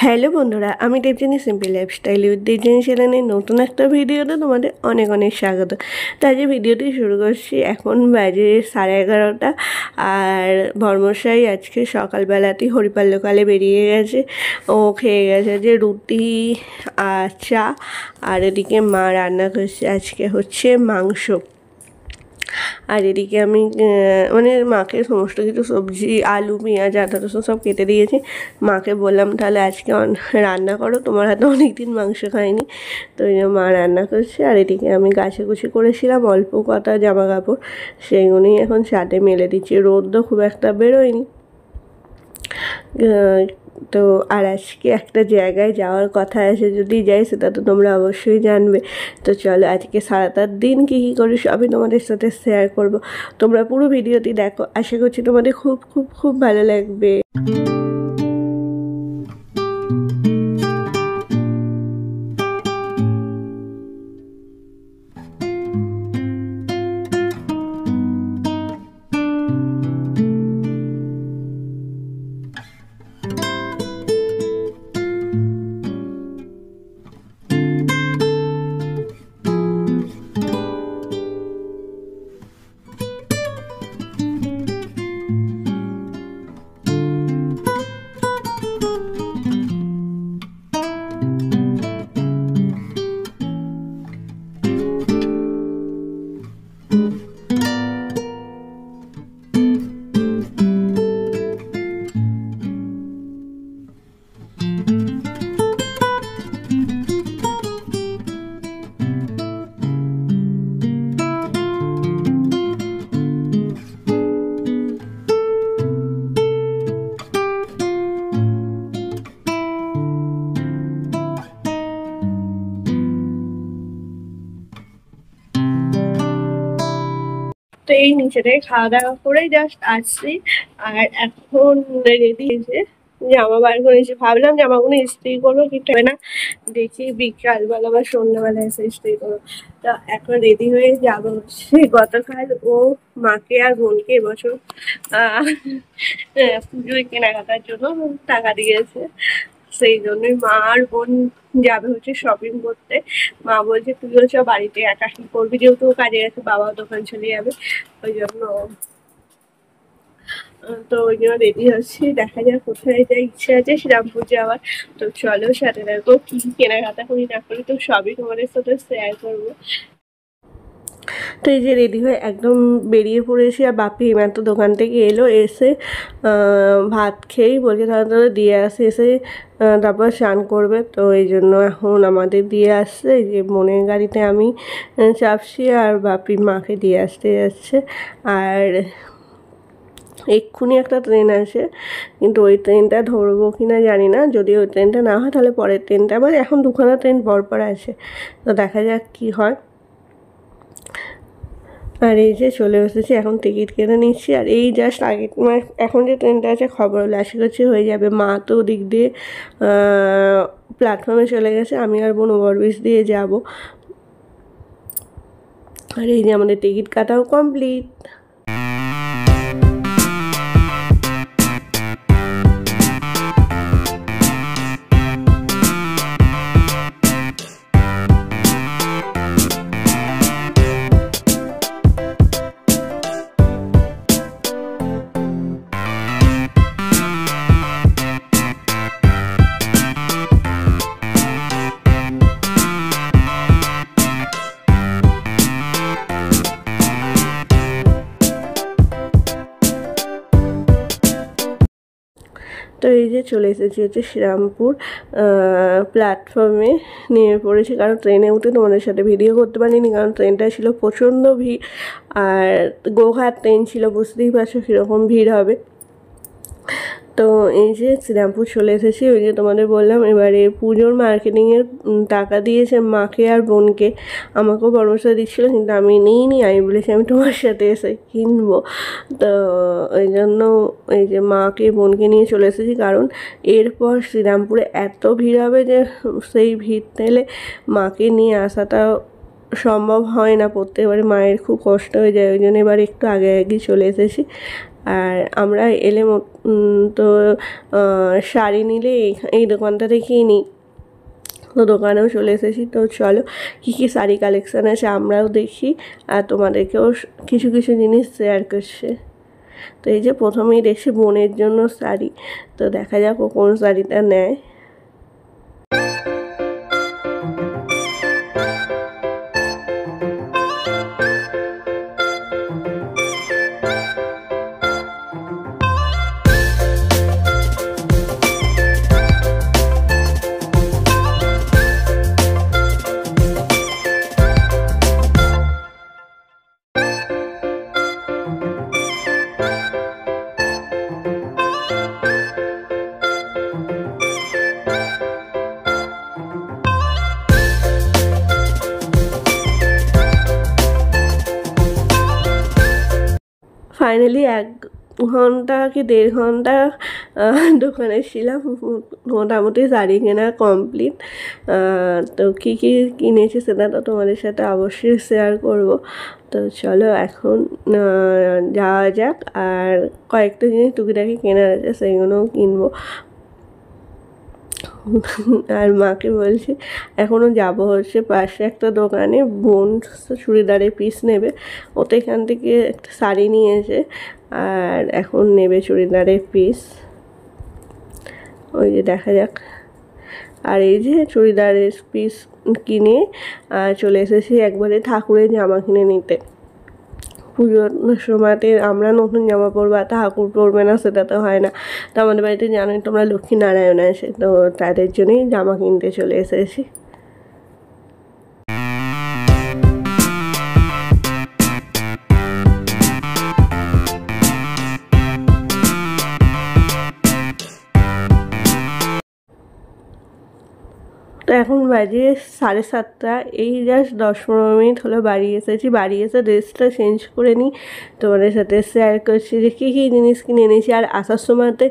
Hello বন্ধুরা, আমি দেবজিনী simple lifestyle with দেবজিনী চ্যানেলের নতুন একটা ভিডিওতে তোমাদের অনেক অনেক স্বাগত। তাই যে ভিডিওটি শুরু করছি, এখন বাজে 11:30 আর বর্মশাই আজকে সকালবেলাতেই হরিপাল লোকালে বেরিয়ে গেছে। ও খেয়ে গেছে যে রুটি আর চা, আর এদিকে মা রান্না করছে আজকে হচ্ছে মাংস। আর এদিকে আমি মানে মাকে সমস্ত কিছু সবজি, আলু, পেঁয়াজ, আদা, রসুন সব কেটে দিয়েছি। মাকে বললাম তাহলে আজকে রান্না করো, তোমার হাতে অনেক দিন মাংস খাইনি। তো ওই জন্য মা রান্না করছে। আর এদিকে আমি গাছাগুছি করেছিলাম অল্প কটা জামা কাপড়, সেইগুলোই এখন ছাদে মেলে দিচ্ছি। রোদ খুব একটা বেরোয়নি। তো আর আজকে একটা জায়গায় যাওয়ার কথা আছে, যদি যাই সেটা তো তোমরা অবশ্যই জানবে। তো চলো আজকে সারাটার দিন কী কী করি সবই তোমাদের সাথে শেয়ার করব। তোমরা পুরো ভিডিওটি দেখো, আশা করছি তোমাদের খুব খুব খুব ভালো লাগবে। তো এই নিচেটায় খাওয়া দাওয়া করেই জাস্ট আসছি। আর এখন রেডি হয়েছে, জামা বার করেছি। ভাবলাম জামাগুলো ইস্ত্রি করবো, কিন্তু না, দেখি বিকালবেলা বা সন্ধ্যাবেলা এসে ইস্ত্রি করবো। তো এখন রেডি হয়ে যাবো হচ্ছে, গতকাল ও মাকে আর বোনকে এবছর পুজোয় কেনাকাটার জন্য টাকা দিয়েছে। সেই জন্যই মা আর বোন যাবে হচ্ছে শপিং করতে। মা বলছে তুইও চ, বাড়িতে একা কি করবি, যেহেতু কাজে গেছে, বাবাও দোকান চলে যাবে। ওই জন্য ওই জন্য রেডি হচ্ছি। দেখা যাক কোথায় যাই, ইচ্ছে আছে শ্রীরামপুর যাওয়ার। তো চলো সাথে দেখো কি কেনাকাটা করি না করি, তো সবই তোমাদের সাথে শেয়ার করবো। তো এই যে রেডি হয়ে একদম বেরিয়ে পড়েছি। আর বাপি এইমাত্র দোকান থেকে এলো, এসে ভাত খেয়েই বলছে তাহলে দিয়ে আসে, এসে তারপর স্নান করবে। তো এই জন্য এখন আমাদের দিয়ে আসছে। এই যে বোনের গাড়িতে আমি চাপছি আর বাপি মাকে দিয়ে আসতে যাচ্ছে। আর এক্ষুনি একটা ট্রেন আসে, কিন্তু ওই ট্রেনটা ধরবো কি না জানি না। যদি ওই ট্রেনটা না হয় তাহলে পরের ট্রেনটা, আবার এখন দুখানা ট্রেন পরপর আছে। তো দেখা যাক কী হয়। আর এই যে চলে এসেছি, এখন টিকিট কেটে নিচ্ছি। আর এই জাস্ট আগে এখন যে ট্রেনটা আছে খবর হলো, আশা করছি হয়ে যাবে। মা তো দিক দিয়ে প্ল্যাটফর্মে চলে গেছে, আমি আর বোন ওভারব্রিজ দিয়ে যাব। আর এই যে আমাদের টিকিট কাটাও কমপ্লিট। তো এই যে চলে এসেছি হচ্ছে শ্রীরামপুর প্ল্যাটফর্মে, নেমে পড়েছি। কারণ ট্রেনে উঠে তোমাদের সাথে ভিডিও করতে পারিনি, কারণ ট্রেনটা ছিল প্রচণ্ড ভিড়। আর গোঘাট ট্রেন ছিল, বুঝতেই পারছো কীরকম ভিড় হবে। তো এই যে শ্রীরামপুর চলে এসেছি। ওই যে তোমাদের বললাম এবারে পুজোর মার্কেটিংয়ের টাকা দিয়েছে মাকে আর বোনকে, আমাকেও পরামর্শ দিচ্ছিলো, কিন্তু আমি নিইনি। আমি বলেছি আমি তোমার সাথে এসে কিনবো। তো ওই জন্য এই যে মাকে বোনকে নিয়ে চলে এসেছি, কারণ এরপর শ্রীরামপুরে এত ভিড় হবে যে সেই ভিড় ঠেলে মাকে নিয়ে আসাটা সম্ভব হয় না। প্রত্যেকবারে মায়ের খুব কষ্ট হয়ে যায়, ওই জন্য এবার একটু আগে আগেই চলে এসেছি। আর আমরা এলে তো শাড়ি নিলে এই দোকানটা থেকেই নিই। তো দোকানেও চলে এসেছি। তো চলো কী কী শাড়ি কালেকশান আছে আমরাও দেখি আর তোমাদেরকেও কিছু কিছু জিনিস শেয়ার করছে। তো এই যে প্রথমেই দেখছি বোনের জন্য শাড়ি, তো দেখা যাক ও কোন শাড়িটা নেয়। ফাইনালি 1 ঘন্টা কি 1.5 ঘন্টা দোকানে ছিলাম, মোটামুটি শাড়ি কেনা কমপ্লিট। তো কী কী কিনেছি সেটা তো তোমাদের সাথে অবশ্যই শেয়ার করব। তো চলো এখন যাওয়া যাক, আর কয়েকটা জিনিস টুকিটাকি কেনার আছে সেইগুলোও কিনবো। আর মাকে বলছি এখনও যাব হচ্ছে পাশে একটা দোকানে, বোন চুড়িদারের পিস নেবে, ও তো এখান থেকে একটা শাড়ি নিয়েছে আর এখন নেবে চুড়িদারের পিস, ওই যে দেখা যাক। আর এই যে চুড়িদারের পিস কিনে চলে এসেছি একবারে ঠাকুরের জামা কিনে নিতে। পুজোর সময়তে আমরা নতুন জামা পরবো আর ঠাকুর পরবে না সেটা তো হয় না। তো আমাদের বাড়িতে জানোই তোমরা লক্ষ্মীনারায়ণ আছে, তো তাদের জন্যই জামা কিনতে চলে এসেছি। তো এখন বাজে 7:30, এই জাস্ট 10-15 মিনিট হলো বাড়ি এসেছি। বাড়ি এসে ড্রেসটা চেঞ্জ করে নিই, তোমাদের সাথে শেয়ার করছি যে কী কী জিনিস কিনে এনেছি। আর আসার সময়তে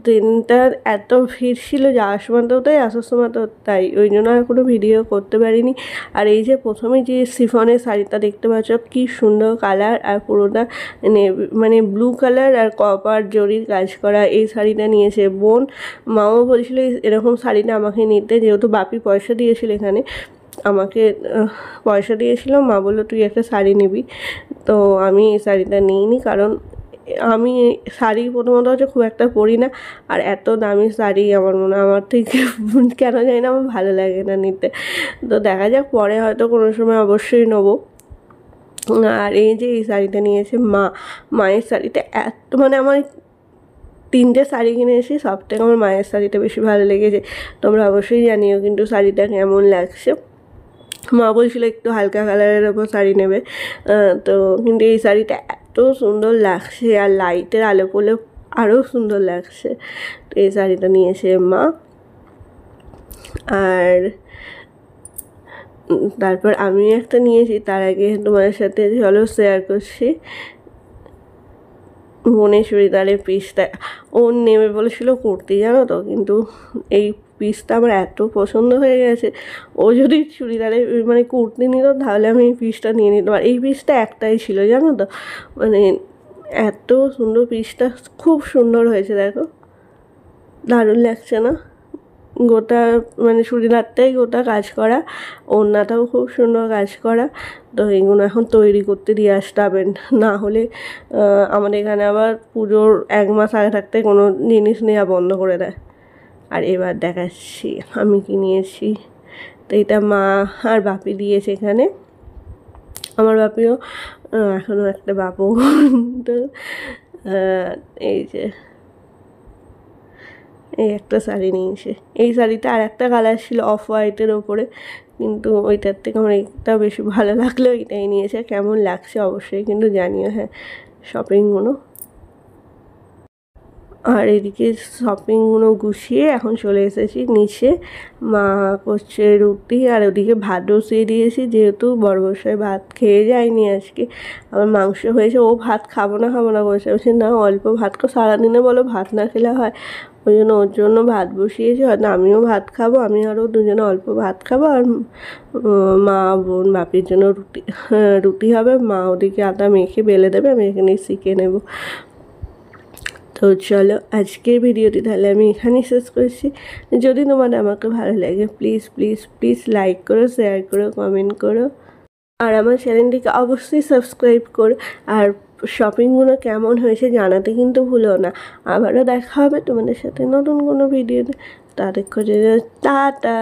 ট্রেনটার এত ভিড় ছিল, যাওয়ার সময়তেও তাই আসার সময়তেও তাই, ওই জন্য আর কোনো ভিডিও করতে পারিনি। আর এই যে প্রথমে যে শিফনের শাড়িটা দেখতে পাচ্ছ কী সুন্দর কালার, আর পুরোটা মানে ব্লু কালার আর কপার জরির কাজ করা, এই শাড়িটা নিয়েছে বোন। মাও বলছিল এরকম শাড়িটা আমাকে নিতে, যেহেতু বাপি পয়সা দিয়েছিল এখানে আমাকে, পয়সা দিয়েছিল, মা বললো তুই একটা শাড়ি নিবি। তো আমি এই শাড়িটা নিইনি, কারণ আমি শাড়ি প্রথমত হচ্ছে খুব একটা পরি না, আর এত দামি শাড়ি আমার আমার থেকে কেন জানি না আমার ভালো লাগে না নিতে। তো দেখা যাক পরে হয়তো কোনো সময় অবশ্যই নেবো। আর এই যে এই শাড়িটা নিয়েছে মায়ের শাড়িটা এত, মানে আমার 3টে শাড়ি কিনেছি, সব থেকে আমার মায়ের শাড়িটা বেশি ভালো লেগেছে। তোমরা অবশ্যই জানিও কিন্তু শাড়িটা কেমন লাগছে। মা বলছিল একটু হালকা কালারের ওপর শাড়ি নেবে, তো কিন্তু এই শাড়িটা এত সুন্দর লাগছে, আর লাইটের আলো পড়লে আরও সুন্দর লাগছে। তো এই শাড়িটা নিয়েছে মা। আর তারপর আমি একটা নিয়েছি, তার আগে তোমাদের সাথে চলো শেয়ার করছি। বোনের চুড়িদারের পিসটা ও নেবে বলেছিল কুর্তি, জানো তো, কিন্তু এই পিসটা আমার এত পছন্দ হয়ে গেছে। ও যদি চুড়িদারের মানে কুর্তি নিত তাহলে আমি এই পিসটা নিয়ে নিতাম। আর এই পিসটা একটাই ছিল, জানো তো, মানে এত সুন্দর, পিসটা খুব সুন্দর হয়েছে, দেখো দারুণ লাগছে না? গোটা মানে চুড়িদারটাই গোটা কাজ করা, ওড়নাটাও খুব সুন্দর কাজ করা। তো এইগুলো এখন তৈরি করতে দিয়ে আসতে হবে, না হলে আমাদের এখানে আবার পুজোর 1 মাস আগে থাকতে কোনো জিনিস নেওয়া বন্ধ করে দেয়। আর এবার দেখাচ্ছি আমি কি নিয়েছি। তো এটা মা আর বাপি দিয়েছে এখানে, আমার বাপিও এখনও একটা বাপু। তো এই যে এই একটা শাড়ি নিয়েছে, এই শাড়িটা আর একটা কালার ছিল অফ হোয়াইটের ওপরে, কিন্তু ওইটার থেকে আমার এইটা বেশি ভালো লাগলো, এটাই নিয়েছে। কেমন লাগছে অবশ্যই কিন্তু জানিও। হ্যাঁ, শপিংগুলো, আর এদিকে শপিংগুলো গুছিয়ে এখন চলে এসেছি নিচে। মা করছে রুটি, আর ওদিকে ভাত বসিয়ে দিয়েছি, যেহেতু বড়মশাই ভাত খেয়ে যায়নি আজকে, আবার মাংস হয়েছে। ও ভাত খাবো না বলছে, বলছে না অল্প ভাত খাও, সারাদিনে বলো ভাত না খেলে হয়। ওই জন্য ওর জন্য ভাত বসিয়েছি, হয়তো আমিও ভাত খাবো, আমি আরও দুজনে অল্প ভাত খাবো। আর মা বোন বাপির জন্য রুটি হবে। মা ওদিকে আটা মেখে বেলে দেবে, আমি এখানে শিখে নেব। তো চলো আজকের ভিডিওটি তাহলে আমি এখানেই শেষ করছি। যদি তোমাদের আমাকে ভালো লাগে প্লিজ প্লিজ প্লিজ লাইক করো, শেয়ার করো, কমেন্ট করো, আর আমার চ্যানেলটিকে অবশ্যই সাবস্ক্রাইব করো। আর শপিংগুলো কেমন হয়েছে জানাতে কিন্তু ভুলো না। আবারও দেখা হবে তোমাদের সাথে নতুন কোনো ভিডিওতে। তাদের করে টাটা।